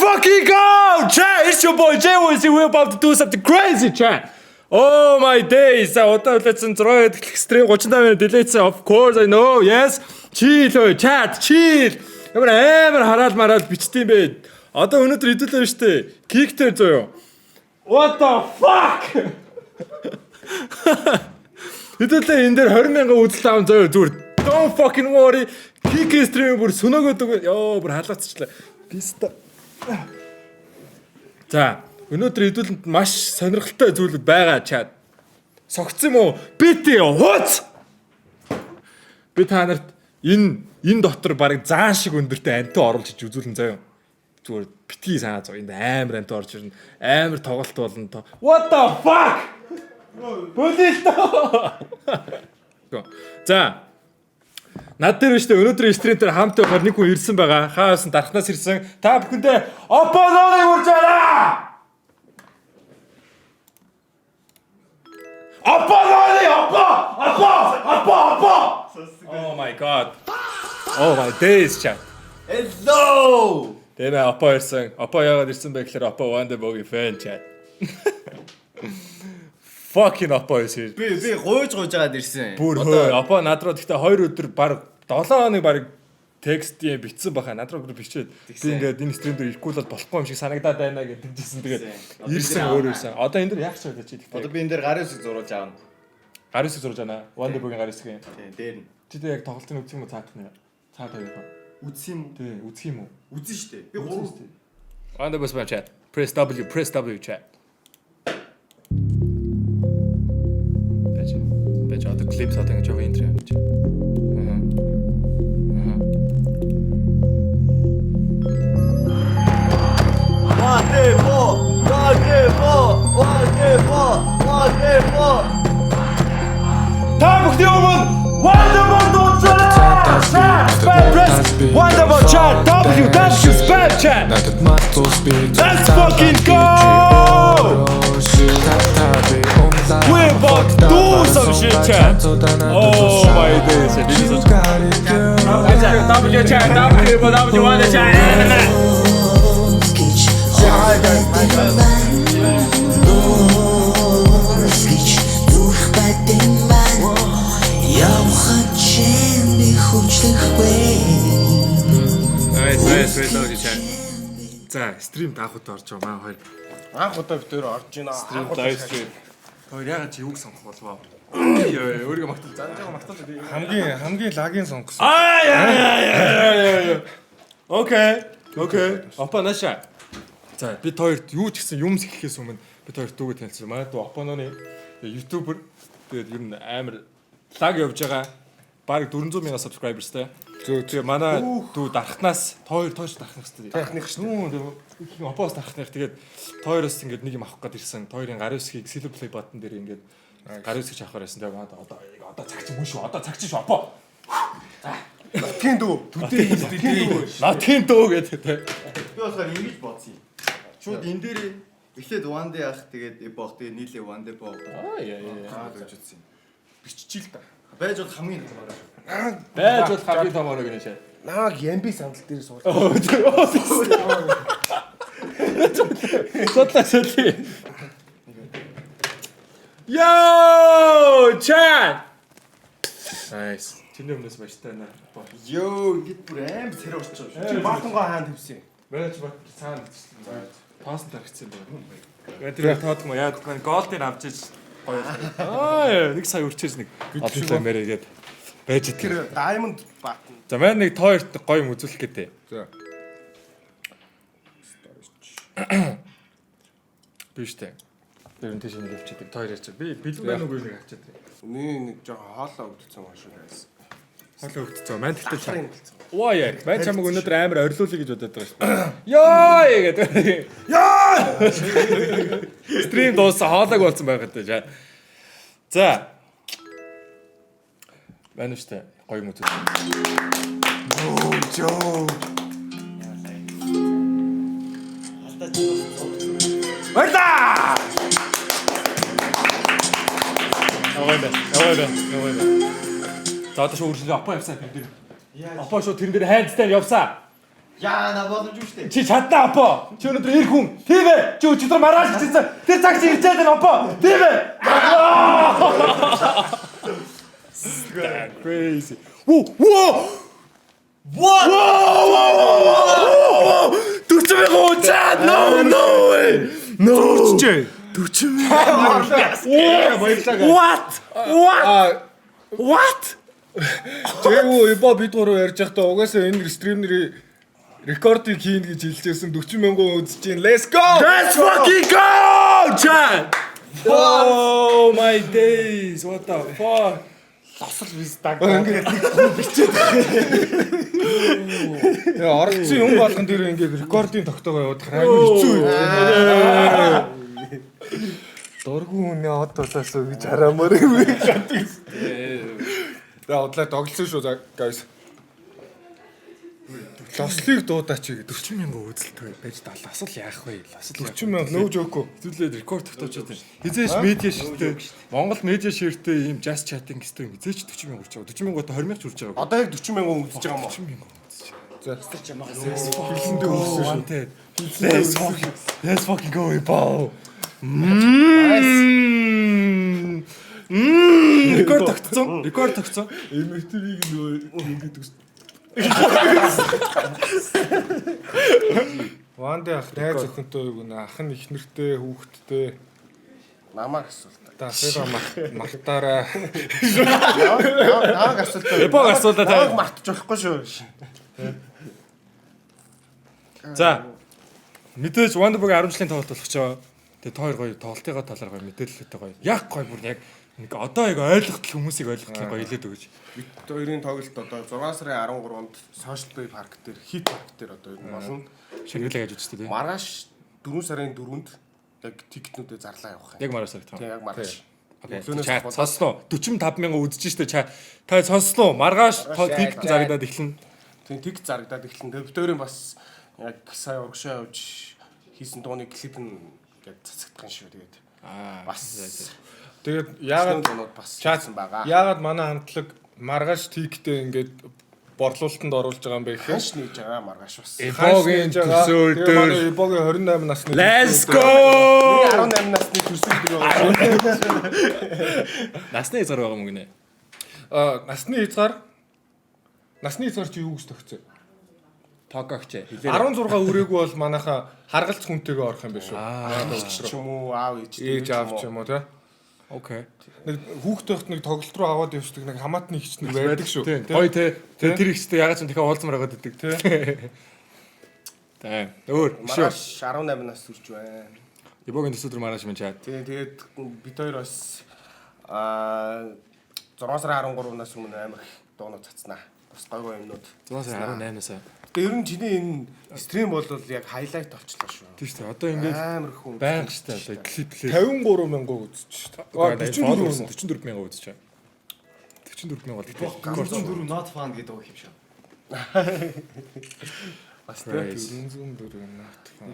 fucking go! Chat, it's your boy Jay Woozy. We're about to do something crazy, chat. Oh my days. Одоо үлээсэн 6 дахь стрим 35 минут дэлээсэн. Of course I know. Yes. Chill chat, chill. Амар хараал мараал бичтiin бэ. Одоо өнөөдөр хэдүүлээ байна штэ. Киктер зөө. What the fuck? Хэдүүлээ энэ дээр 20,000 үзэл аван зөө зүгээр. Don't fucking worry. Кик стрим бүр сүнөөгөөд ёо бүр халаацчлаа. Писта. За, өнөөдөр хэдүүлэнд маш сонирхолтой зүйлүүд байгаа чад. Согцсон юм уу? Бити хууц. Би та нарт энэ дотор баг заан шиг өндөртэй анту оруулж иж үзүүлэн заяа. Зүгээр битгий санаа зов. Энд амар анту орж ирнэ. Амар тоглолт болно. What the fuck? Бүлээлтөө. За. Над дээр биш үү өнөөдрийн стрим дээр хамт байхаар нэг хүн ирсэн байгаа. Хаасан дарахнаас ирсэн. Та бүхэндээ Оппононы урьж байна. Оппононы Оппо. Oh my god. Oh my days chat. Hello. Тэмээ Оппо ирсэн. Оппо яагаад ирсэн бэ гэхээр Оппо Wonderboy fan chat. Fucking Oppo is. Би гуйж гуйжгаад ирсэн. Бүр хөө Oppo над руу гэхдээ 2 өдөр баг 7 хоног баг текст бичсэн баха над руу бичээд би ингээд энэ стрим дээр ирэхгүй бол болохгүй юм шиг санагдаад байна гэдэг хэлсэн. Тэгээд ирсэн өөр ирсэн. Одоо энэ дээр яг ч байж дээ. Одоо би энэ дээр гарын үсэг зурулж аавна. Гарын үсэг зурж байна. Wonderboy-гийн гарын үсэг юм. Тийм дээр нь. Чи тэг яг тоглолтын үзэх юм уу цаадах нэ? Цаад авах уу? Үзэх юм уу? Тий, үзэх юм уу? Үзэн штэ. Би гурав. Wonderboy chat. Press W chat. Бэж одоо клип саад ингэж явах интро юм чи. Та бүхний өмнө Wonderboy дууцаарай. Wonderboy chat W spam chat. Let's fucking go. We're about to do some shit chat. Oh my days. W chat W Wonder chat. За, стрим даахад орж байгаа маа хоёр. Анх удаа бид өөр орж байна. Стрим лайв стрим. Хоёр ягаад чи юуг сонгох болов? Өөрийгөө магтал. Занжаагаа магтал. Хамгийн лагийн сонгосон. Окей. Оппо наша. За, бид хоёрт юу ч гэсэн юмс хийхээс өмнө бид хоёрт дүүгээ танилцсан. Манай дүү Оппононы ютубер. Тэгээд ер нь амар лаг явж байгаа. Бараг 400,000 subscribersтэй. Тэгээ манай дүү дарахнаас тойр тоош дарахнах хэрэгтэй. Дарахных шүү. Тэгээ Оппоос дарахнах. Тэгээд тойроос ингээд нэг юм авах гээд ирсэн. Тойрын гарын үсгийг silver play button дээр ингээд гарын үсгийг авахаар байсан. Тэгээ манай одоо цагч юм шүү. Одоо цагч шүү Оппо. Нотгийн дүү. Нотгийн дүү гэдэг те. Би болохоор ингэж бодсон юм. Шууд энэ дээр эхлээд one day ах тэгээд эбох тэгээд нийлээ one day боо. Яа. гэж утсан юм. Биччихил та. Байж бол хамгийн томороо. Байж бол хамгийн томороо гэнэ шээ. Нааг ямби сандал дээр суул. Сотлаа. Yo, chat. Nice. Чиний өмнөөс баяртай байна. Йоо, ингэж бүр аим царай урч байгаа шүү. Чи баатангоо хаанд тавьсан юм. Байж бат цаана гэсэн. Пасс тархицсан байна. Тэр тоодгоо яад гэн голдын авчиж гоё. Нэг сая үрчээс нэг одлоо мэрээгээд байж идэв. Тэр diamond button. За маань нэг тойрт гоё юм үзүүлэх гэдэг. За. Биштэй. Тэр нь тийш нэг явчихдаг. Тойр ярьчих. Би бэлэн байна уугүй нэг авчаад. Нэг жоохон хоолоо өгдсөн юм шүү дээ. Хоолоо өгдсөн. Маань тэгтэл Оо яа. Маань чамаг өнөөдөр амар орилуулъя гэж бодоод байгаа шүү дээ. Ёо гэдэг. Ёо! Стрим дууссан хоолойг болсон байгаад байна. За. Байна уу штэ. Гоё юм үзүүлээ. Жоо. Баярлаа! Яваа. За одоо шууд үргэлжлээ Оппо явсаа тэр дээр. Оппо шууд тэрэн дээр хайцтай явсаа. Яа, на боломжгүй шүү дээ. Чи чадна апо. Чи өнөөдөр ир хүн. Тийм ээ. Чи өчигдөр маргааш хийсэн. Тэр цаг чи ирчээд байна апо. Тийм ээ. Crazy. Whoa. What? 40,000 чад. No way. No. 40,000. What? Тэгвэл ибо бид гурав ярьж байхдаа угаасаа энэ стримнэрийн рекордыг хийн гэж хэлжсэн 40,000 үзэж чинь. Let's go! Let's fucking go! Chad. Oh my days. What the fuck? Лосол виз даг. Ингээд бичээд. Яа, оролцсон юм болгон дээр ингээд рекордын тогтоогоо явуулах айгүй хэцүү юм. Дургүй үнэ од тулаасаа гэж хараамаар юм. За удлаа тоглосон шүү guys. Лослыг дуудаач гэдэг 40,000 үзэлтэй байж тал асал яах вэ? Асал 40,000 нөө жөөкөө. зүйлээд рекорд тогтоож байна. Хизээш медиа ширтээ Монгол медиа ширтээ ийм jazz chatting стрим хизээч 40,000 урж байгаа. 40,000-д 20,000 ч урж байгаа. Одоо яг 40,000 үзэж байгаа юм уу? 40,000. За. Хилэндээ өссөн шүү. Let's fucking go Ibo. Рекорд тогтсон. Эмэгтэйг нөө ингэж үс. Ванде ах найз охинтой юу нэ ах нь их нэртэй хүүхэдтэй Намайг асуултаа. дасаа мартаараа Намайг асуултаа. Ибог асуулаа Намайг та. мартаж болохгүй шүү. За. Мэдээж Wonderboy 10 жилийн тоглолт болох ч байгаа. Тэгээ тоор гоё тоглолтынхаа талаар гоё мэдээлэлтэй гоё. Яг гоё бүр яг нэг одоо яг ойлгохтол хүмүүсийг ойлгохтол гоё хэлээд өгөөч. Бид хоёрын тоглолт одоо 6 сарын 13-нд Social Play Park дээр, Hit Park дээр одоо юу болно. Шагналаа яаж үзтээ тий. Маргааш 4 сарын 4-нд яг тикетнүүдээ зарлаа явах юм. Яг маргааш сарт. Тийм яг маргааш. Окей. Чаа сонсноо 45,000 үзэж штэ чаа. Та сонсноо маргааш тикет зарагдаад эхлэн. Тийм тик зарагдаад эхлэн. Тэгээ бид хоёрын бас яг сая урагшаа явж хийсэн дууны клип нь гээд цацагдах юм шүү тэгээд. Бас тэгээд яагаад дунууд бас чаасан байгаа. яагаад манай хамтлаг маргааш тиктэй ингээд борлуулалтанд оруулж байгаа юм бэ гэхээр Ханш нээж байгаа маргааш бас. Ибогийн төсөөл дээр манай Ибогийн 28 насны Let's go. 18 насны төрсөн дээр байгаа. Насны хязгаар байгаа юм гинэ. насны хязгаар чи юу гэж төгсөө? Токогч хэлээ. 16 өрөөгүй бол манайха харгалц хүнтэйгээ орох юм биш үү? Ч юм уу аав ээж Ээж аав ч юм уу тий. Окей. Нэг хүүхдээ байхад нэг тоглолт руу аваад явчихдаг нэг хамаатны ихч нэг байдаг шүү. Гоё те. Тэр ихтэй ягаад ч дахиад уулзмаар байгаад идэг те. Тэ. Өөр шүү. Маргааш 18 нас хүрч байна. Ибогийн төсөөр маргааш минь чаад. Тэгээд бид хоёр бас 6 сарын 13-наас өмнө амар их дуунууд цацнаа. Бас гой юмнууд. 6 сарын 18-наас. Тэгээд ер нь чиний энэ стрим бол яг хайлайт болчихлоо шүү. Тийм шүү. Одоо ингээд Амар хүн. байнга штэ одоо клиплээ. 53,000 үзэж шүү. 44,000 үзэж байгаа. 44,000 бол Горсон дөрөв not fun гэдэг үг юм шиг. Бас Crazy. 404 not fun.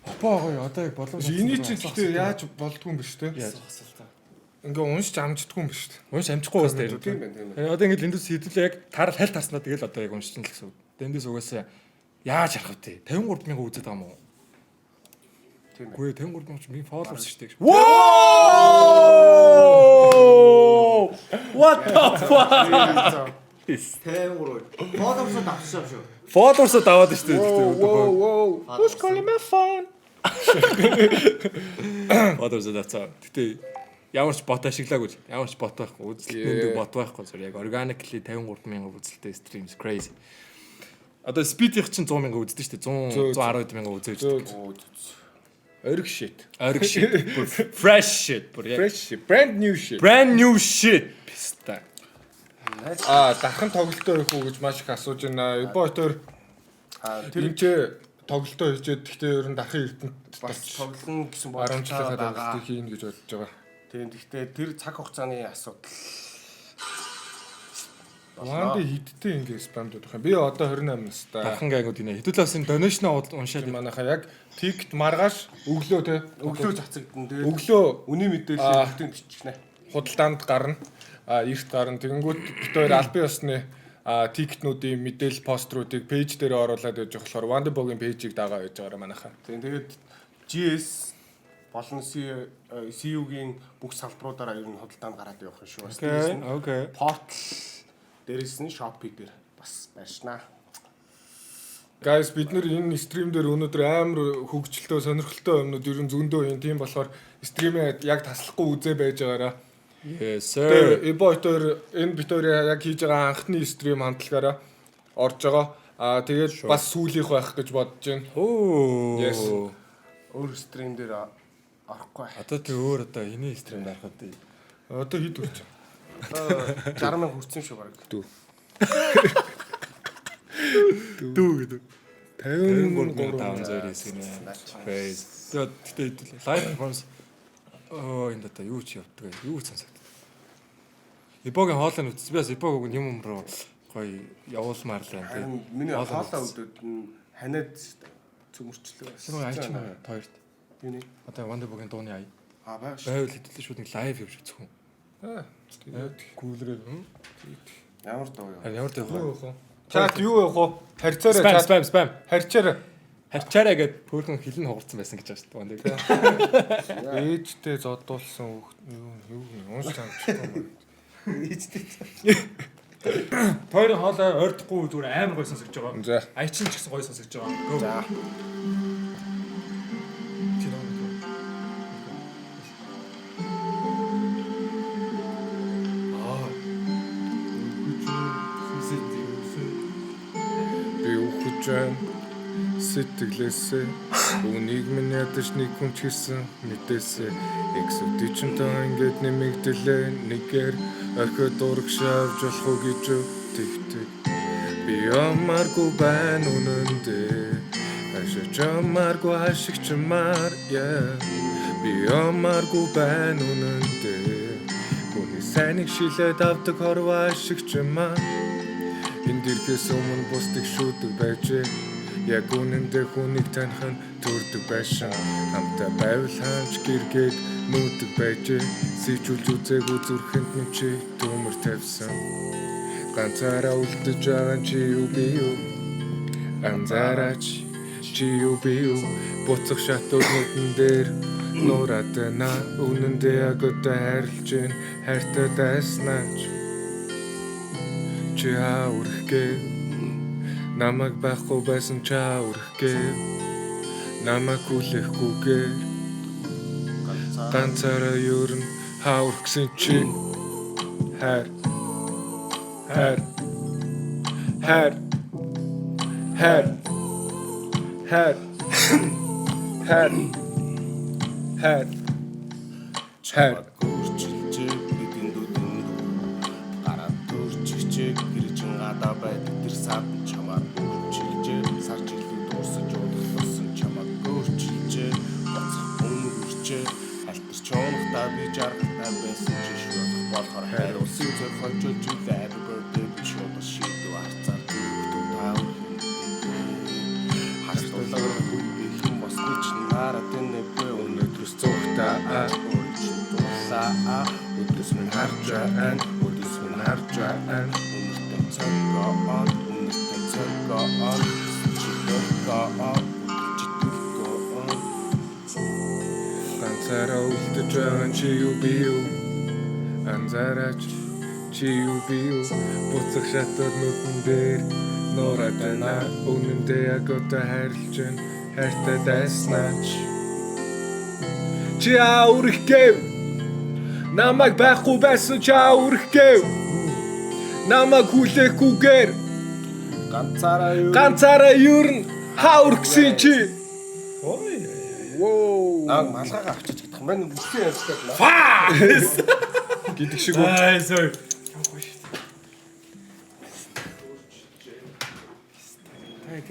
Апаа гоё одоо яг боломж. Эний чинь гэхдээ яаж болдгүй юм биш үү? Ингээ уншиж амждаггүй юм биш үү? Унш амжихгүй бас дээр. тийм байна. Одоо ингээд эндээс хэдүүлээ яг тарал хальт тарснаа тэгэл одоо яг уншчихна л гэсэн үг. Эндээс угаасаа яаж харах вэ? 53,000 үзээд байгаа юм уу? Тийм Үгүй 53,000 ч минь followers шүү дээ. Whoa! What the fuck? 53. Фотовсоо давсан шүү. Followers даваад шүү дээ. Whoa. Who's calling my phone? Followers давцаа. Гэтэ ямар ч бот ашиглаагүй. Ямар ч бот байхгүй. Үзэлтэнд бот байхгүй. Зөв яг organically 53,000 үзэлтэй streams crazy. Одоо speed-ийнх чинь 100,000 үздэг шүү дээ. 110,000 үзэж байдаг. Ориг shit. Ориг shit. Fresh shit. Fresh shit. Brand new shit. Brand new shit. Писта. Дархан тоглолтоо явах уу гэж маш их асууж байна. Ибо хоёр тэр энэ тоглолтоо хийжээд гэхдээ ер нь дархан эрдэнэт бас тоглоно гэсэн 10 жилийн байгаа. тоглолтыг хийн гэж бодож байгаа. Тийм гэхдээ тэр цаг хугацааны асуудал. Ванди хидтэй ингэ спамд удах юм. Би одоо 28 настай. Дархан гайгууд инэ. Хэдүүлээ бас энэ donation уншаад Манайха яг тикт маргааш өглөө те. Өглөө цацагдана. Тэгээд Өглөө үний мэдээлэл бүгдийг биччихнэ. худалдаанд гарна. Эрт гарна. Тэгэнгүүт бид хоёр албан ёсны тикетнүүдийн мэдээлэл поструудыг пэйж дээр оруулаад байж болохоор Wonderboy-гийн пэйжийг дагаа байж байгаараа манайхаа. Тэгээд GS болон CU-гийн бүх салбаруудаараа ер нь худалдаанд гараад явах юм шүү. Окей. Portal дээрээс нь Shopee дээр бас байршнаа. Guys, бид нэр энэ стрим дээр өнөөдөр амар хөгжилтэй сонирхолтой юмнууд ер нь зөндөө юм. Тийм болохоор стримээ яг таслахгүй үзээ байж байгаараа. Yes sir. Эбойтор энэ битээр яг хийж байгаа анхны стрим хамтлагаараа орж байгаа. Тэгээд бас сүүлийнх байх гэж бодож байна. Yes. Өөр стрим дээр орохгүй. Одоо тэг өөр одоо эний стрим дарах үү? Одоо хэд үрч? 60,000 хүрсэн шүү баг. Дүү гэдэг. 53,500 хэсэг нэ. Тэгээд лайв перформанс энэ дата юу ч явдаг. Юу сонсогд. Ибогийн хоолойн үтс би бас Ибог юм руу гоё явуулмаар л байна тийм. Миний хоолой өдөрт нь ханиад цөмөрчлөө. Сүүн айч маа хоёрт. Юуны? Одоо Wonderboy-гийн дууны ая. Байв шүү. Байвал хэдэлээ шууд нэг лайв явж үзэх юм. Кулрээ. Ямар дуу юу? Ямар дуу вэ? Чат юу явах вэ? Харьцаарай. Спам. Харьцаарай. Харьцаарай гэд пөөрхөн хилэн хугарсан байсан гэж байна шүү дээ. Ээжтэй зодуулсан юу унш чамчихсан. Тойрын хоолой ойртохгүй зүгээр амар гоё сонсогдож байгаа. За. Айчин ч гэсэн гоё сонсогдож байгаа. За. Би үхэж сэтгэлээсээ үнийг минь ядаж нэг хүн ч гэсэн мэдээсээ эксодичнтэй ингээд нэмэгдлээ нэгээр орхид урагшаавж болох уу гэж тэгтэг би ямаргүй байна үнэндээ ашиж ямаргүй ашигчмаар би ямаргүй байна үнэндээ хүний сайныг шилээд авдаг хорвоо ашигчмаар энд ирэхээс өмнө бусдыг шүүдэг байжээ. Яг үнэндээ хүнийг таних нь төрдөг байшин. Хамтаа байвал хаанч гэргээд нүүдэг байжээ. Сийжүүлж үзээгүй зүрхэнд минь чи төмөр тавьсан. Ганцаараа үлдэж байгаа чи юу би юу? Анзаараач чи юу би юу? Буцах шатуудын дээр нураад на үнэндээ яг одоо хайрлж гин хайртай дайснаач. Чи аурхгээ намайг байхгүй байсан чи аурхгээ намайг хүлээхгүйгээр ганцаараа юурн хаурхсан чи хайр хайр хайр хайр хайр хайр хайр хайр Гүрчилжээ бидний дүдэнд гараа төрчихжээ гэржин гадаа байдаг тэр сад чамаа гүрчилжээ сарж илүү дуусаж уудсан чамаа гүрчилжээ бацх өнгөрчээ алтар чоонохта би жаргахта байсан чи шууд болохоор хайруулсан зөрхөлж үлээ birthday шууд шийдв харцаар төвтөө таав хастуулгаар хүлээ хэм босны чинараа тэнэпэ өнөдрөс цогтаа Өдөс минь харжаан Үнэртэн цагаан Читэлгаан ганцаараа үлдэж байгаа чи юу би юу анзаараач чи юу би юу буцах шатууд нүдэн дээр нураад байна үнэндээ яг одоо хайрлж байна хайртай дайснаач чи аурхгээв намайг байхгүй байсан чи аурхгээв намайг хүлээхгүйгээр ганцаараа юурн хаурхсан чи Наг малгайгаа авчиж чадах юм байна. Үгүй ярьдаг наа. гэдэг шиг үү. Ай sorry.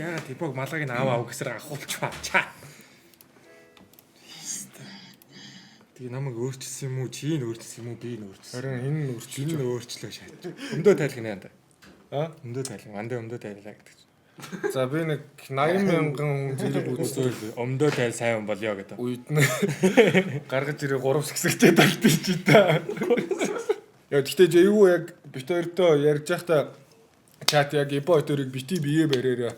Яа типог малгайг аваа гэсээр ахуулч бачаа. Тэгээ намайг өөрчилсөн юм уу? Чи н өөрчилсөн юм уу? Би н өөрчилсөн. Харин энэ Энэ өөрчлөө шат. Өмдөө тайлх нэ анда. Өмдөө тайлх. Андаа өмдөө тайлаа гэдэг. За би нэг 80,000 зэрэг үзсэн. Өмдөө тайл сайн юм болёо гэдэг. Үед нь гаргаж ирээ 3 хэсэгтэй талтчих чи та. Яа гэхдээ эйгүү яг бит хоёртой ярьж байхдаа чат яг ибо хоёрыг бити бие бариараа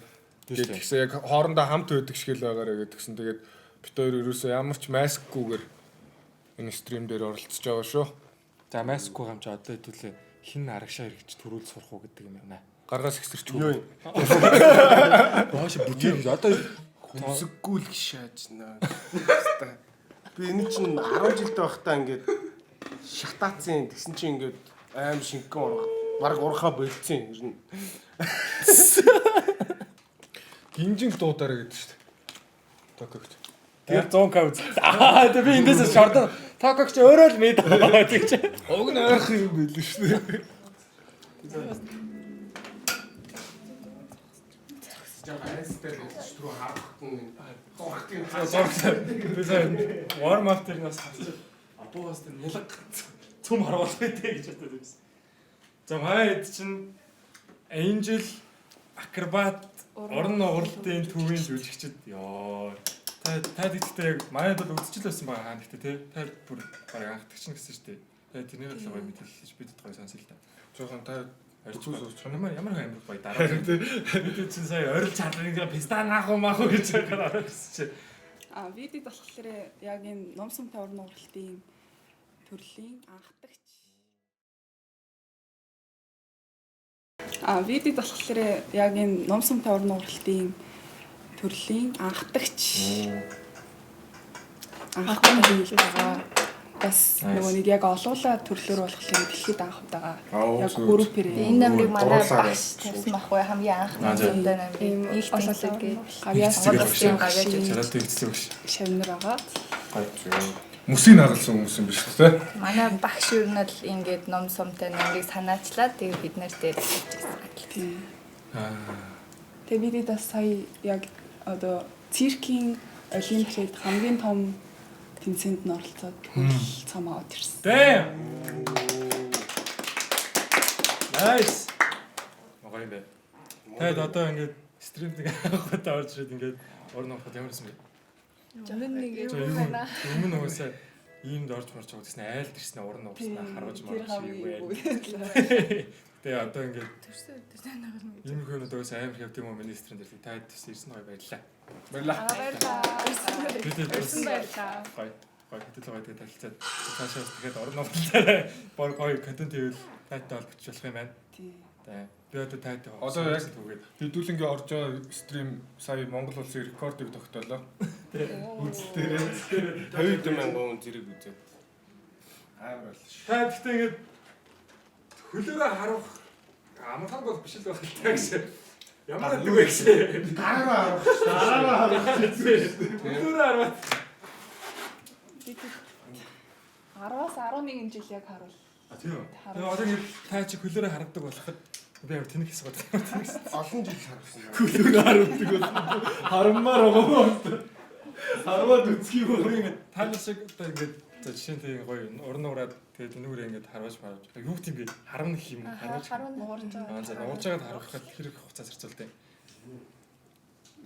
гэдгийгсэн яг хоорондоо хамт байдаг шиг л байгаараа гэдгсэн. Тэгээд бит хоёр ерөөсөө ямар ч маскгүйгээр энэ стрим дээр оролцож байгаа шүү. За маску хамч одоо хэдүүлээ хин арагшаа хэрэгч төрүүл сурах уу гэдэг юм байна. Гаргаас ихсэрчгүй. Бааш бүтээ одоо Хүнсэггүй л гişааж наа. Би энэ чинь 10 жилдээ байхдаа ингээд шатаацсан тэгсэн чинь ингээд аим шингэн баг урхаа болцсон ер нь. Гинжин дуудаараа гэдэг шүү дээ. Токогч. тэр 100к. Тэг би эндээс шордон токогч өөрөө л мэд гэж. Уг нь ойрох юм байл шүү дээ. Айстай л түрүү харахт нь дурхтын Би сайн warm up дээр нас апоос тэр нялга цөм харуулах гэдэг гэж боддог байсан. За хаяад чинь Angel акробат орон нугралтын төвийн жүжигчд ёо. Та гэхдээ яг манайд бол үзчихэл байсан байгаа хаа гэхдээ тий. Та бүр бараг анхдагч нь гэсэн шүү дээ. Тэгээ тэрний л гоё мэдээлэл бид гоё сонсё л та. Жоохон та Орчуус ямар амар гоё дараа. Бид чинь сая орил чадрын пистан аах уу маах уу гэж байгаа гэсэн чинь. Видеод болохоор яг энэ номсон тавар нугралтын төрлийн анхдагч. Видеод болохоор яг энэ номсон тавар нугралтын төрлийн анхдагч. Анхдагч хийж байгаа. Бас нөгөө нэг яг олуулаа төрлөөр болохоор дэлхийд анх удаага яг группээр энэ намрыг манай багш тавьсан байхгүй хамгийн анх намруудаа намрыг их олуулаа гэж гавьяас гавьяас Чараад тэгцсэн багш. шавнар байгаа. Мөсийг хагалсан хүмүүс юм биш үү те? манай багш юу нь л ингээд ном сумтай намрыг санаачлаа тэгээ бид нар дээр хэлчихсэн. Тэгээ бидэд бас сая яг одоо циркийн олимпиад хамгийн том тэмцээнд нь оролцоод хөл цамаа аваад ирсэн. Damn. Nice. Могой юм бэ. Тэгэд одоо ингээд стриминг авахтаа орж ирээд ингээд орно авахд ямарсан бэ? Өмнө нэг За юм байна. өмнө угаасаа иймд орж марч байгаа гэсэн айлд ирсэн орно угаснаа харуулж марч юу. Тэгээ одоо ингээд Төрсөн нагал мэд. ийм хүмүүс угаасаа амар хэвд юм уу министрэн дээр таад ирсэн гоё баярлаа. Баярлаа. Баярлаа. Бид Ирсэн баярлаа. гоё хэдэл гоё тэгээд талцаад цаашаа тэгээд орно авахлаа. Бор гоё контент хийвэл таатай бол бичих болох юм байна. Тий. Тэгээ би одоо таатай Одоо яг хэдүүлэнгээ орж байгаа стрим сая Монгол улсын рекордыг тогтоолоо. үзэлтээр 50,000 хүн зэрэг үзээд амар бол ш. Та гэхдээ ингээд хөлөөрөө харуулах амархан бол биш л байх л та гэсэн. Ямар нэг вэ гэсэн. Дараа харах. Хөлөөрөө харуул. 10-аас 11 жил яг харуул. Тийм. Тэгээ одоо ингээд та чи хөлөөрөө харагдаг болоход би яг тэнэг хэсэг байна. Олон жил харсан. Хөлөөрөө харуулдаг бол хараммаар байгаа. Харваад үсгий байгаа ингээд та шиг одоо ингээд за жишээ нь тийм гоё уран нуураад тэгээд энүүрээ ингээд харваж марваж. Юу гэх юм бэ? Харамна гэх юм уу? Харуу нуурж байгаа. За нуурж байгаад харуулахад хэрэг хугацаа зарцуулдаг.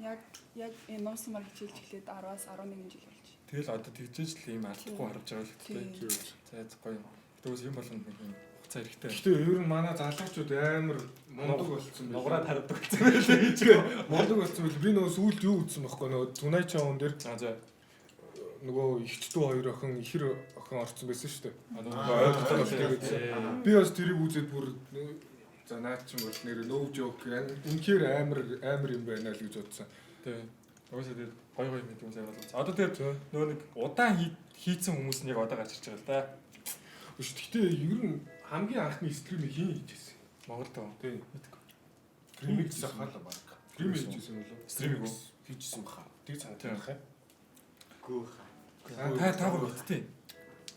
Яг энэ номсмар хичээлж эхлээд 10-аас 11 жил болж. Тэгэл одоо тэгжээж л ийм алдахгүй харж байгаа л хэвчээ. За гоё. Тэгвэл юм болгоно нэг юм хугацаа хэрэгтэй. Гэхдээ ер нь манай залуучууд амар мундаг болцсон байна. Нуграад хардаг гэсэн байлээ гэж. Мундаг болцсон байл би нөгөө сүүлд юу үзсэн байхгүй нөгөө Тунай чаун дээр За нөгөө ихчдүү хоёр охин ихэр охин орцсон байсан шүү дээ. ойлголоо Би бас тэрийг үзээд бүр за наад чинь бол нэр no joke үнэхээр амар юм байна л гэж бодсон. тэгээ уусаа тэгээ гоё мэд юм сайн болов. Одоо тэгээ нөгөө нэг удаан хийцэн хүмүүс нь яг одоо гарч ирж байгаа л да. Биш гэхдээ ер нь хамгийн анхны стрим хийн хийжсэн. Монголд уу. Тийм. Стриминг хийсэн хаа л баг. Стрим хийжсэн юм болов? Стриминг үү? Хийжсэн баха. Тэг санагдах юм. Гүү. Та бүр биттэй.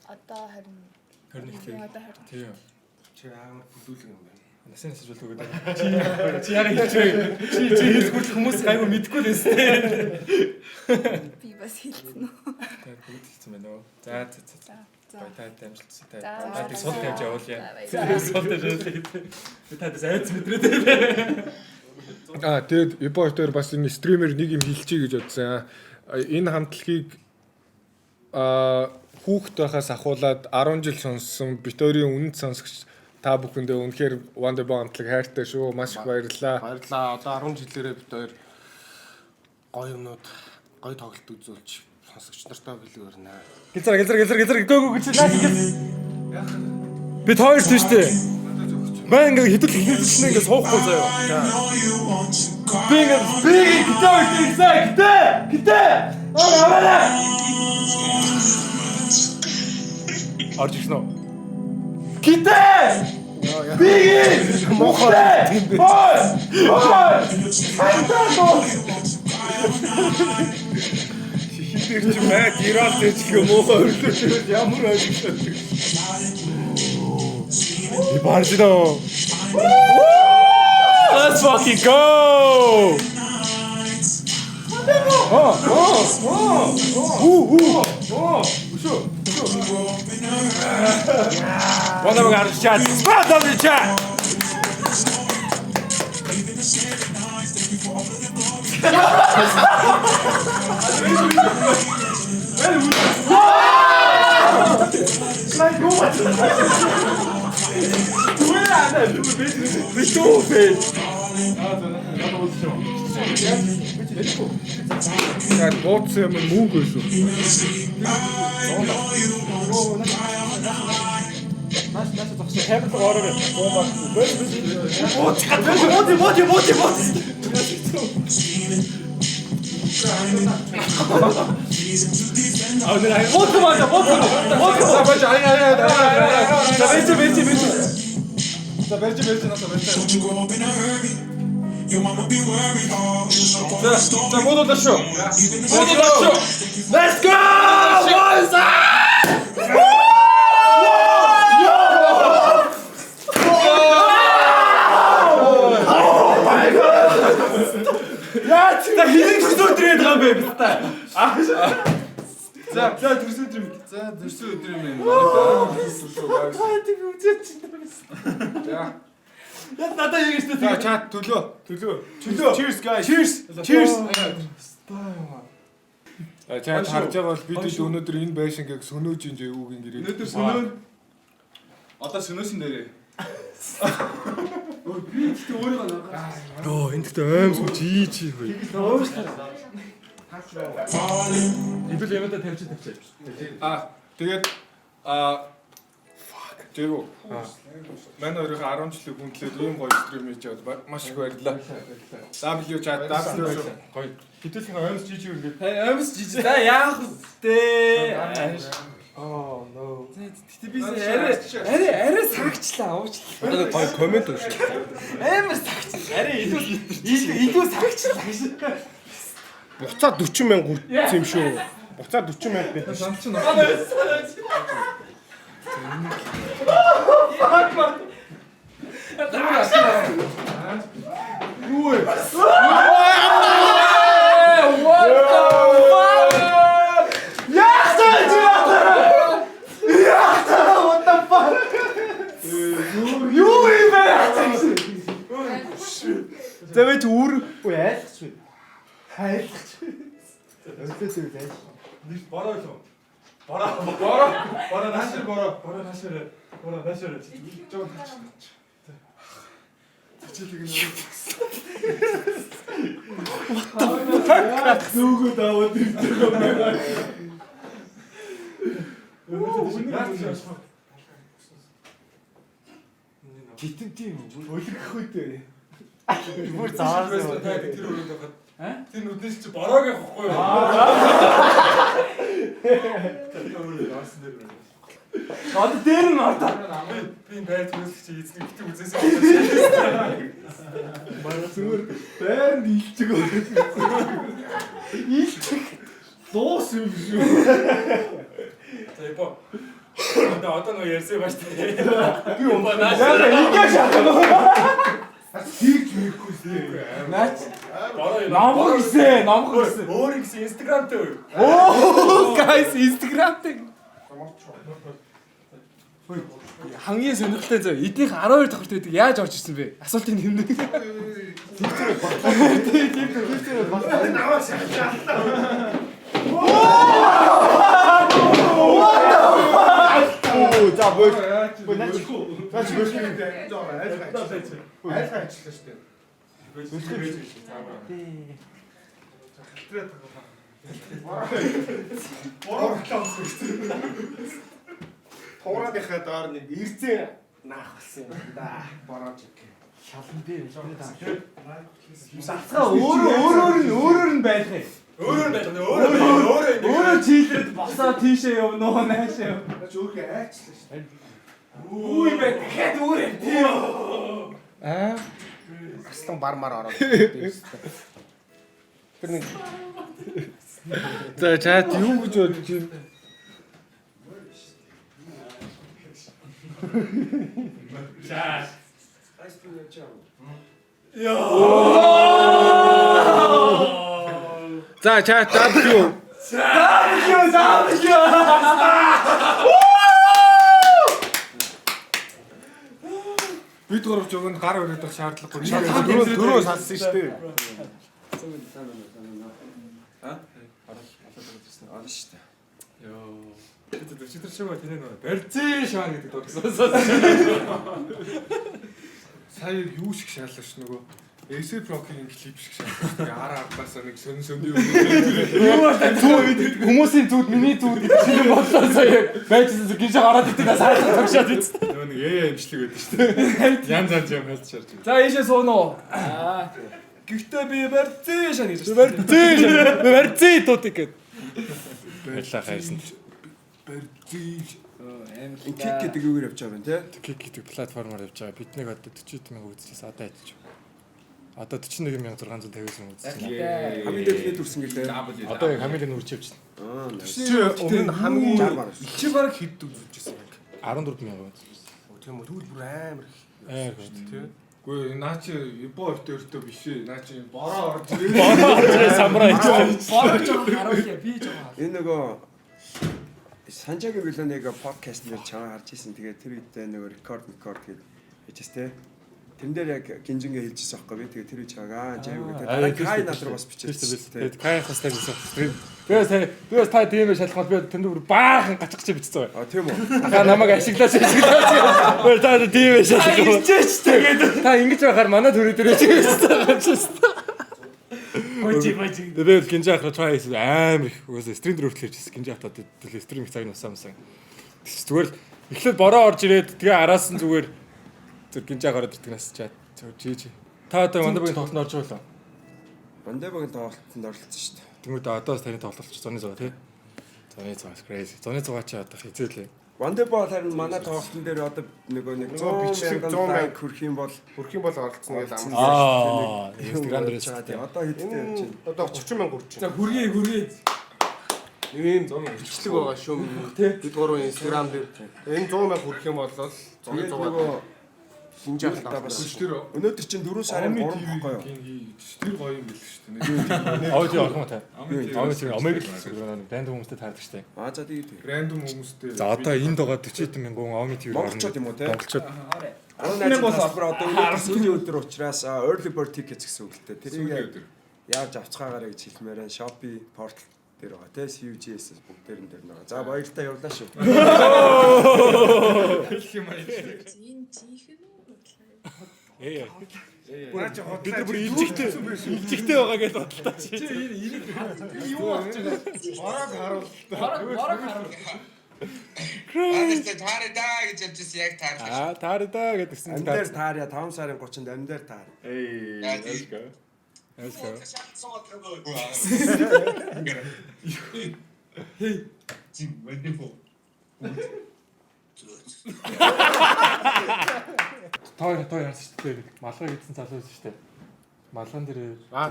Одоо харин 21 одоо харин тийм. Чи амар бүдүүлэг юм байна. Насаа насаж болов гэдэг. Чи яг хэлчихвээ. Чи хэлэхгүй хүмүүс гайгүй мэдгүй л өстэй. би бас хэлсэн үү. Тэгээд бүгд хэлсэн байна уу. За. За. Та дамжлцсан та. За. Та тэг сул тавьж явуулъя. За. Сул тавьж явуулъя. Би та дэс айц мэдрээд. Тэгээд ибо хоёр бас энэ стример нэг юм хэлчихье гэж бодсон. Энэ хамтлагийг хүүхэд байхаас ахуулаад 10 жил сонссон бит хоёрын үнэт сонсогч та бүхэндээ үнэхээр Wonderboy хамтлаг хайртай шүү. Маш их баярлалаа. Баярлалаа. Одоо 10 жилээрээ бид хоёр гоё юмнууд, гоё тоглолт үзүүлж сонсогч нартай билгүүр наа. Гэлзэр гөө гэж наа гэл. Бид хоёр тийм шүү дээ. Маа ингээ хэдэл хэлсэн ингээ суухгүй заяа. Би гитэ. Орж ирсэн үү? Гитэ! Би мохоо тийм бэ. Хитэр чи маа гэрэл дэжлэх мохоо өрлөж ямар ойлгох. И баржно. Let's fucking go! Wonderboy гарч чад. Спад авч чад. Яг бууц юм мөнгө шүү. Let's go! Boys! Яа, чи хэнийг өдрөөд байгаа юм бэ бид та. За төрсөн өдөр юм. За төрсөн өдөр юм байна. Тийм үзээд чи. За. Я надад яг ихтэй. За чат төлөө. Cheers guys. Cheers. Чат харж байгаа бол бид өнөөдөр энэ байшингийг сөнөөж инж өвгөн гэрээ. Өнөөдөр сөнөө. Одоо сөнөөсөн дээрээ. Оо энэ дэхтэй аим суу чи хөө. Эбэл ямада тавьчих. Тэгээд Жээгүү. Манай хоёрын 10 жилийн хүндлээд ийм гоё стрим хийж яваад маш их баярлалаа. W чат W гоё. Хэдүүлхэн аимс чи ингээд. Амс жижиг. За яах вэ? Oh no. Гэтэ би арай сагчлаа уучлаа. Одоо гоё комент уншиж. Амар сагчлаа. Арай илүү сагчлаа. Буцаа 40,000 хүрсэн юм шүү. Буцаа 40,000 байх шүү. Тэвэж үр үгүй айлгч. Хайлгч. Өглөөсөө айлгч. Нэг бороо л. Бороо наашир. Жоо. Нүгөө даваад ирдэг. Гитэн тийм өлгөх үедээ. Бүр заарсан. Тэр өрөөнд байхад. Тэр нүднээс чи бороог явахгүй юу? Одоо дээр нь ордоо. Би байр төлөвлөгч эзний битэг үзээсээ. Манай зүгээр байранд илчиг өгөх. Илчиг. Доос юм шүү. За япо. Одоо нөө ярьсан бааш тээ. Би умбанаа. Яа ингэ шатаа. Хийх мэйхгүй. Наач. Намх гисэн. Өөр гисэн Instagram дээр. Оо, guys, Instagram дээр. Хамгийн сонирхолтой зав. Эднийх 12 давхарт байдаг. Яаж орж ирсэн бэ? Асуултыг нэмнэ. За бой. Наач бөлхийдээ. Айлгаа ажиллаа шүү дээ. Туурааныхаа доор нэг эрзэн наах болсон юм да. Борооч гэх. Шалан би Сацгаа өөрөөр нь байх юм. өөрөө чийлээд босоо тийшээ явна уу наашаа явна. Наач өөрхий айчлаа шүү дээ. Үгүй бай дахиад өөр юм тийм. Аслан бармаар ороод ирсэн. Тэр нэг За чат юу гэж бодож байна? За. За чат W. Бид гурав жогонд гар өрөөдөх шаардлагагүй. Дөрөв салсан шүү дээ. Аа шүү дээ. Йоо. Читэр шоуга тэнэ нөө барьцээ шаар гэдэг дургсаа. Сая юу шиг шааллаа ш нөгөө AC Pro-ийн клип шиг шааллаа. Араагаас нэг сонь юу. Хүмүүсийн зүуд миний зүуд чинь боллоо сая. Байцсан гинж гараад итгэдэ сайхан тогшоод биз. Нөгөө нэг имжлэг байдаг шүү дээ. Янз юм хэлж шаарч. За ийшээ суун уу. Гэхдээ би барьцээ шаа гэж байна. Барьцээ тутик гэд. Баярлаа хайрсан. Барьцээ. Кик гэдэг үгээр явж байгаа юм тий. Кик гэдэг платформоор явж байгаа. Бид нэг одоо 40,000 үзчихсэн одоо ядчих. Одоо 41,659 үзчихсэн. Хамгийн дэвний дүрсэн гэдэг. Одоо яг хамгийн үрч явж байна. Чи өмнө нь хамгийн Чи баг хэд үзчихсэн юм. 14,000 үз. тийм үү тэгвэл бүр амар Тий. Гэхдээ наа чи Ибо өртөө биш ээ. Наа чи бороо орж ирээ. Бороо самурай хийж. Бороо жоо харуулъя би жоо. энэ нөгөө Санжагийн билоныг подкаст дээр чамаа харж ирсэн. Тэгээд тэр үедээ нөгөө рекорд гээд хийжээс тээ. Тэрэн дээр яг гинжингээ хэлчихсэн байхгүй би. Тэгээд тэр үе чагаа жаав гэдэг. Дараа Кай над руу бас бичсэн. Тэгээд Кай хастай гэсэн. Би бас та тийм шалхмал би тэнд бүр баахан гацчих чи бичсэн бай. А тийм үү. Та намайг ашиглаж. Өөр та тийм шалхмал. Тэгээд та ингэж байхаар манай төрөө дээр бичсэн. Тэгээд гинж ахра try амар их үгүй стрим дээр хүртэл хийжсэн. Гинж ахтаа тэгэл стрим их цаг нь усаамсан. Зүгээр л эхлээд бороо орж ирээд тэгээ араас нь зүгээр зүр гинж ах ороод ирдгнээс чад. Жижи. Та одоо Вандабагийн тоглолтод орж байгаа юу? Вандабагийн тоглолтод оролцсон шүү дээ. Тэнгүүд одоо таны тоглолт 106 тий. 106 crazy. 106 чи одоо хизээлээ. Вандабал харин манай тоглолтын дээр одоо нөгөө нэг 100,000 лайк хүрэх юм бол оролцсон гэж ам. Instagram дээр одоо хэдтэй явж байна. Одоо 30,000 хүрч За байна. хүргэе. Ийм бичлэг байгаа шүү. Бид гурван Instagram дээр энэ 100,000 хүрэх юм бол 100 нөгөө шинж ахлаа бас. өнөөдөр чинь 4 сарын 3 байхгүй юу? Тэр гоё юм бэл шүү дээ. Аудио орхон та. Аудио омег л банд хүмүүстэй таардаг штэ. Аа за тэгээд Рандом хүмүүстэй. За одоо энд байгаа 40,000 Оми TV монголчууд юм уу те? монголчууд 18 болсоор одоо өнөөдөр студийн өдөр учраас early bird tickets гэсэн үг л дээ. Тэрийг яаж авцгаагаарэ гэж хэлмээр байна. Shopee portal дээр байгаа те. CUGS бүгдээрэн дээр байгаа. За баярлалаа явлаа шүү. ээ бид бүр илжигтэй байгаа гэж бодлоо чи. Юу болж байгаа? Борог харуул. Бороо харуул. Адэртэ таараа гэж явжсэн яг таар. Таарда гэдгсэн. Ам дээр тааря 5 сарын 30-нд ам дээр таар. Let's go. Той харсан шүү дээ. Малгай гэдсэн залуу шүү дээ. Малган дээр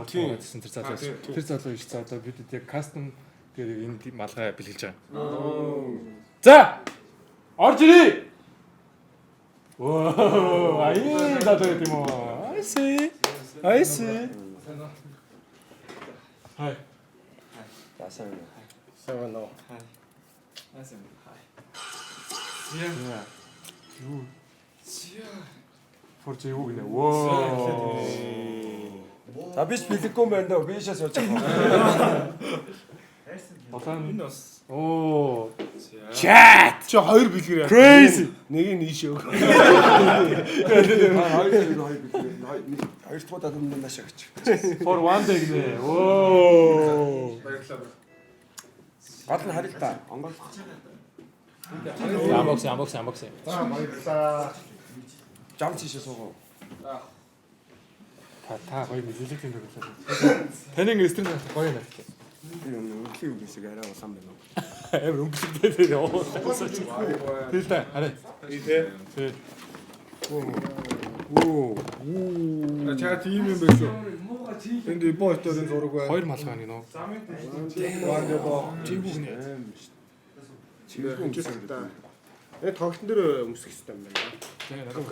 тийм. гэсэн тэр залуу. Тэр залуу иш за одоо бидэд яг кастом тэгээд энд малгай бэлгэлж байгаа. За! Орж ирээ. Оо, ай залуу гэдэг юм уу? I see. Хай. Тасаа юм. Сайн уу. Юу? Форж юу гинэ? Воо. За биш бэлэггүй юм байна даа. Бишээс болж байгаа. Болон. Оо. Chat. Чи хоёр бэлгэр яа. Crazy. Нэг нь ийшээ өг. Хоёр дахь удаа өмнө нааш агч. For one day гинэ. Оо. Гол нь харил та. Онгол. Амбокс. За баярлалаа. Жам чишээ суугаа. Та гоё мэдээлэл юм байна. Таны стрим гоё юм байна. Өглөө үгүйсэг арай улаан байна уу? Амар өнгөлөдөө тэр яваа. Тэр та арай. Тий. Оо. Чаа тийм юм байх шүү. Энд ипоторын зураг байна. Хоёр малгай нэг нөө. Тоглолтын дээр өмсөх хэрэгтэй юм байна. Тэгээ надад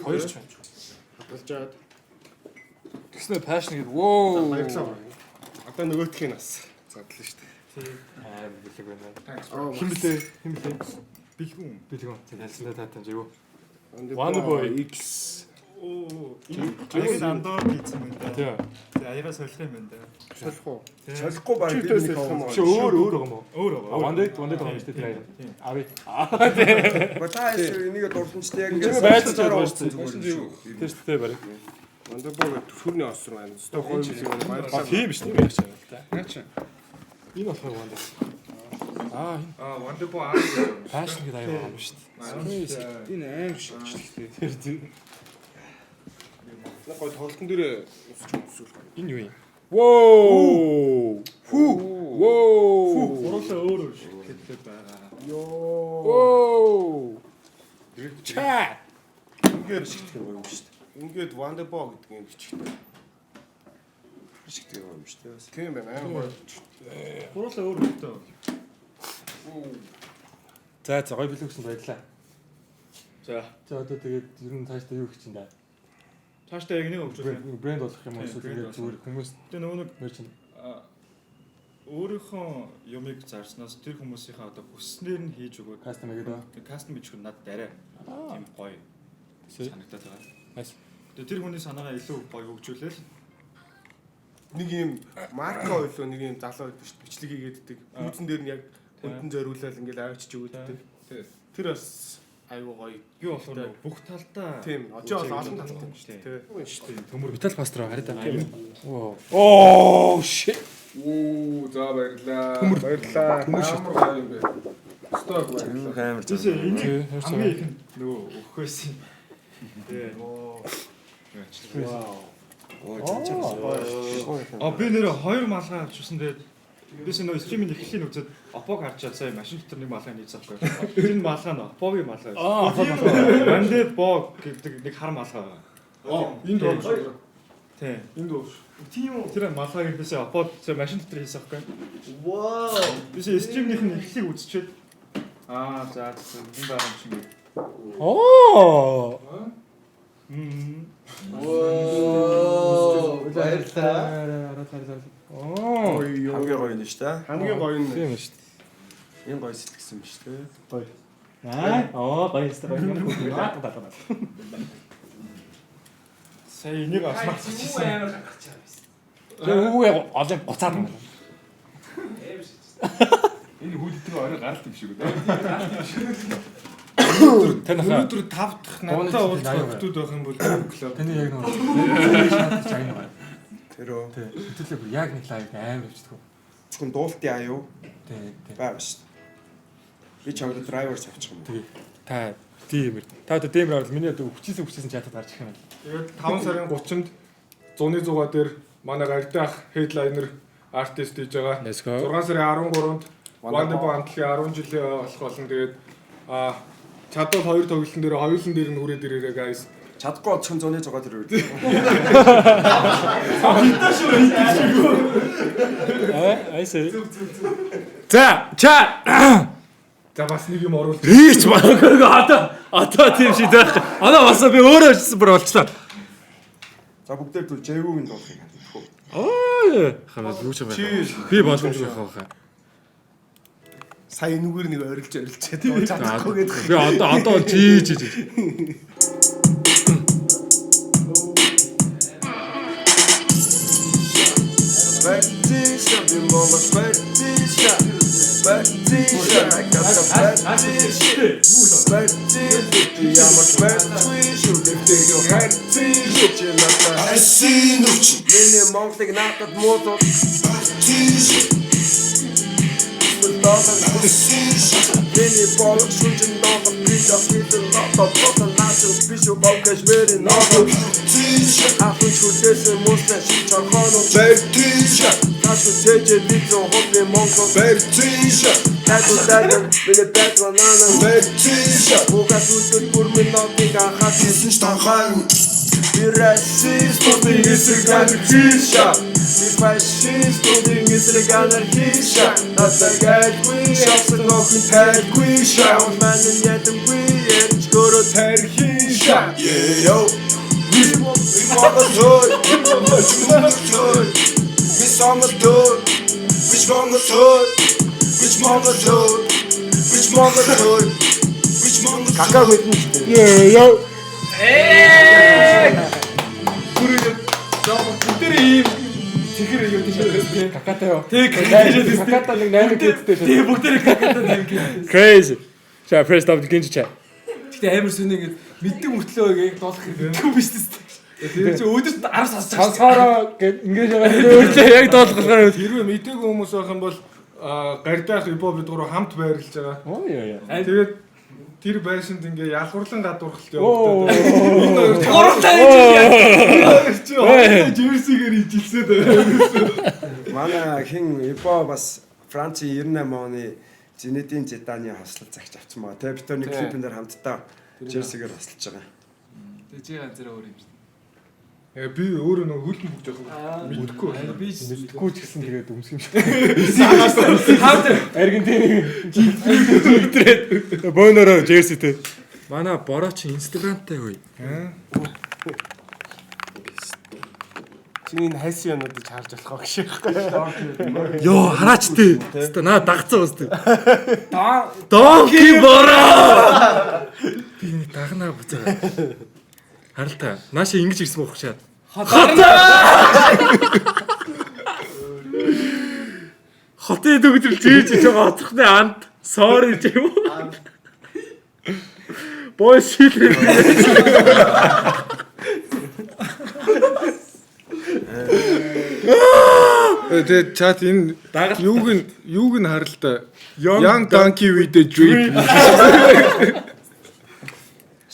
хоёр ч байна. Хадгалжаад. Тэснэ пашн гэдэг. Воо. Баярлалаа. Одоо нөгөөтхийг нас задлаа шүү дээ. Аа бэлэг байна. Хим блэ? Бэлгүн. Ялсна таатан жив. Wonderboy X. Аяг андор хийсэн юм да. Тий. Аяга солих юм байна да. Солих уу? Солихгүй баг би нэг хоо. Чи өөр байгаа мó? Өөр байгаа. Вандек байгаа юм шүү дээ. Ави. Батайс энийг дурсамжтай яг Чи ингээд байцаж цаараа байгаа уулзсан шүү зүгээр дээ. шүү. Тэр шүү дээ барыг. Wonderboy төрхний осор байна. Сток хоёр юм баярлалаа. Тийм шүү дээ. Яаж чанаа. Яаж чана. Энэ болохоор вандек. Энэ Wonderboy пашн гэдэг аяа юм шүү дээ. Энэ аим шиг шүү дээ. Тэр тийм. Нэг гол тоглолтын дээр өмсөх. Энэ юу юм? Воо! Воо! Уруулаа өөр хэлээд байгаа. Воо! Чаа! Ингээд шигтгэх юм шүү дээ. Ингээд Wonderboy гэдэг юм бичигтэй. Шигтгэх юм шүү дээ. Тийм байна. Аим гоё. Уруулаа өөр хэлтэй. За гоё билүү гэсэн баярлаа. За. За одоо тэгээд ер нь цаашдаа юу хийж чинь да? Цаашдаа яг нэг өгч байна. Брэнд болох юм уу эсвэл тэгээд зүгээр хүмүүс Тэгээ нөгөө нэг мэр чинь өөрийнхөө юмыг зарснаас тэр хүмүүсийнхээ одоо хүснээр нь хийж өгөөд кастом хийгээд кастом бичих нь надад арай тийм гоё санагдаад байгаа. Nice. Тэгээ тэр хүний санаагаа илүү гоё хөгжүүлээл Нэг юм марка ойлоо нэг юм залуу бичлэг хийгээддэг. Үүсэн дээр нь яг хүндэн зориулаад ингээл авчиж өгдөг. Тэр бас айгуу гоё. юу болохоор бүх талдаа Тийм. Очоо олон талтай юм шүү дээ. шүү дээ. төмөр метал пастер хараад байгаа. Оо shit. Оо за баярлаа. Баярлаа. Амар юм бэ. Сток баярлаа. Амар Тэсээ энэ Тий, хамгийн их нөгөө өгөх байсан. Тэгээ. Би нэрээ хоёр малгай авчихсан. Тэгээд бис нөгөө стримийн эхлэлийн үзээд Опог харчаад сая машин дотор нэг малгай нийцсэн байхгүй. Тэр малгай нь Опогийн малгай. Wonderboy гэдэг нэг хар малгай байгаа. Энд доош. Тий. Энд доош. Тийм үү. Тэр малгайг бис Опог сая машин дотор хийсэн байхгүй. Вау. Бис стримийнх нь эхлэлийг үзчихээд за энэ байгаа юм шиг. Оо. баярлалаа. Оо. Хамгийн гоё нь шүү дээ. Хамгийн гоё нь Тийм шүү Энэ гоё сэтгсэн биш дээ. дээ. Баярлалаа юм хөө. Сая энийг авсан. Тэр үгүй олон гоцаад байна. Энэ хүлдэг орой гаралт юм шиг үү? Өнөөдөр 5 дахь надтай уулзах хүмүүс байх юм бол клуб. Таны яг нэг шат чагна байна. Тэр үү. Тэ. Хэвчлээ бүр яг нэг лайв амар хөвчдөг. Зөвхөн дуултын аюу Тэ. байгаа шүү дээ. Би чамд драйвер авчих юм. Тэгээ. Та тийм. Та одоо дэмэр орол миний одоо хүчээсэн чатад гарч ирэх юм байна. Тэгээд 5 сарын 30-нд 100-100 дээр манай гардах хедлайнер артист хийж байгаа. 6 сарын 13-нд Wonderboy хамтлагийн 10 жилийн болох болон тэгээд чадвал хоёр тоглолтын дээр хоёулын дээр нь хүрээд ирээрээ guys. Чадахгүй очихын 106 тэр үү. Айсэ. За, За бас нэг юм оруулж. рич баг. Одоо тийм шиг байх. Бас би өөрөө очсон бүр болчлоо. За бүгдээр түр J-ийн дуулахыг хэлэхгүй. Хамаа юу ч юм байна. Би боломжгүй байх. сая нүгээр нэг орилж чадахгүй гэдэг. Би одоо жи. Бэтиш, би монгол бэтиш. bad t-shirt. I got the bad t-shirt. Bad t-shirt. I'm a bad t-shirt. If they go bad t-shirt, you know that. I see no shit. Many Mongolig natad motor. Bad t-shirt. Many bollock shooting on the beach. I'm hitting up the bottom. Natural special focus very novel. T-shirt. I think you listen most that shit. I'm on a bad t-shirt. That's what take it. It's on hopping Mongol. Bad t-shirt. That's what that is. With a bad banana. Bad t-shirt. Who got to the Burman nothing. I have this in Stockholm. The racist putting is a gun t-shirt. The fascist putting is a gun t-shirt. That's a guy queen. Shots and walking tag queen. Shout man and yet and queen. It's good to tag t-shirt. Yeah, yo. We want a toy. Which one a toy? Which one a toy? Which one a toy? Which one a toy? Which one a toy? Кака мэднэ. Yeah, yo. Тэр ийм тэгэхэр юу тийм Какатай юу? тэг Какатай нэг 8 кэдтэй шүү. тэг бүгдээрээ каката 8 кэд. Crazy. За first of the гинж чаа. Гэтэ амар сүнэ ингээд мэддэг мөртлөө яг доолох хэрэгтэй биш тест. Тэр чи өөдөрт 10 сасч байгаа. Сонсороо ингэж байгаа яг доолгохоор Хэрвээ мэдээгүй хүмүүс байх юм бол гардиах Republic руу хамт байрлаж байгаа. оо яа. Тэгээд тэр байшинд ингээ ялгуурлан гадуурхалт явагдаад. Энэ хоёр Оо. Жирсигээр ижилсээд байна. Манай хин Ипо бас Францын 98 оны Зинедин Зиданы хослол загч авсан баа. Тэгээ бид нэг клипэн дээр хамтдаа Жерсигээр хослож байгаа. Тэг чи ганцаараа өөр юм шиг. Би өөрөө нэг хөлбөмбөг бүгд явах мэдгүй. Би Мэдгүй ч гэсэн тэгээд өмсөх юм шиг. Аргентин жигтрээд бөөнөрөө Жерситэй. Манай бороо чи Instagram-тай хөөе. Чиний хайсан юмнуудыг харж болох гэж байна. Йоо, хараач тий. Хэвээ наа дагцсан үстэй. Донки бороо. Би нэг дагнаа буцаа. Харалтаа. Нааша ингэж ирсэн байх шаад. Хотын дөгдрөл жийж байгаа оцохны анд. Sorry ч юм уу. Бой шилээ. Тэгээд чат энэ юуг нь харалтаа. Young donkey with the drip.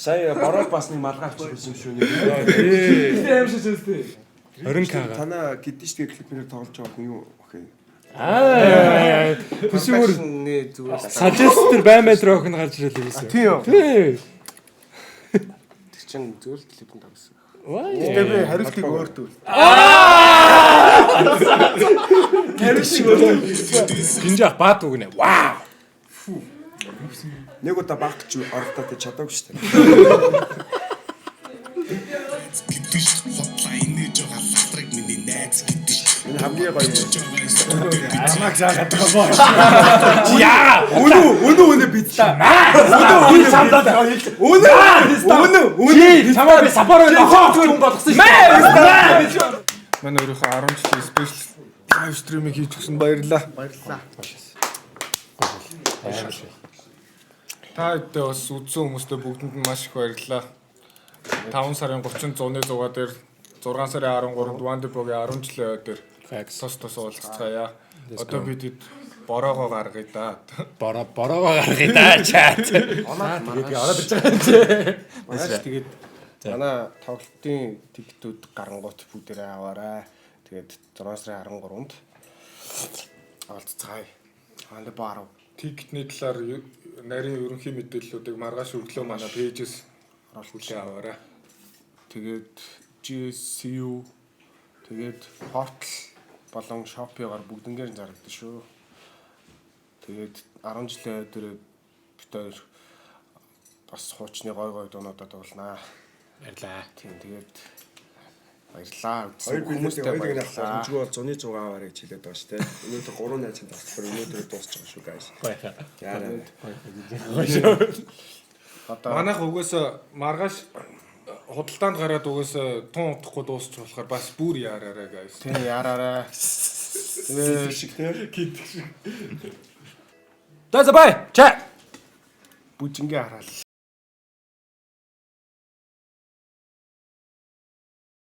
Сая бороо бас нэг малгайч байсан шүү нэг. амар шишээстэй. 20k. Танаа гэдэж тэгээ клипээр тоглож байгаа хүн юу охин. Хүсвэр зүгээр сажестер байметроо охин гарч ирэл байсан. тийм. Тий. Тэр чин зөвл клипэн тавьсан. Тэгээд би хариултыг өөртөө. Гинжах баад үгнэ. Вау. Нэг удаа багч оролдоод чадаагүй шүү дээ. Энэ хамгийн гоё. Амаг заагаад байгаа боо. Яа, өнөө бидтаа. Өнөө самдаад байгаа. Өнөө чамаа би сапараа хүн болгосон шүү. Манай өөрийнхөө 10 жилийн спешиал лайв стримийг хийж өгсөн баярлалаа. Та бүдээ бас үзсэн хүмүүстээ бүгдэнд нь маш их баярлалаа. 5 сарын 30-нд 100-100 дээр 6 сарын 13-нд Wonderboy-гийн 10 жилийн өдөр тос уулзцгаая. Одоо бид бороогоо гаргая да. Бороогоо гаргая да чат. Тэгээд ороод ирж байгаа юм чи. Маш тэгээд манай тоглолтын тиктүүд гарангуут бүгдээрээ аваарай. Тэгээд 6 сарын 13-нд уулзцгаая. Wonderboy Тиктний талаар нарийн ерөнхий мэдээллүүдийг маргааш өглөө манай пэйжээс оруулах аваарай. тэгээд GSU тэгээд Hotl болон Shopee-гаар бүгднгээр зарагдсан шүү. Тэгээд 10 жилийн өдөр битээр бас хуучны гой дуунуудад тоглонаа. Баярлаа. Тийм тэгээд баярлаа. Хоёр хүмүүстэй баярлалаа. Хэмжгүй бол 100-100 аваарай гэж хэлээд байгаа шүү дээ. Өнөөдөр 3 найзын тоглолтоор өнөөдөр дуусч байгаа шүү guys. Баярлаа. Одоо Манайх угаасаа маргааш худалдаанд гараад угаасаа тун удахгүй дуусчих болохоор бас бүр яараарай guys. тийм яраарай. Шиг те. За за бай. Ча. Бүжингээ хараал.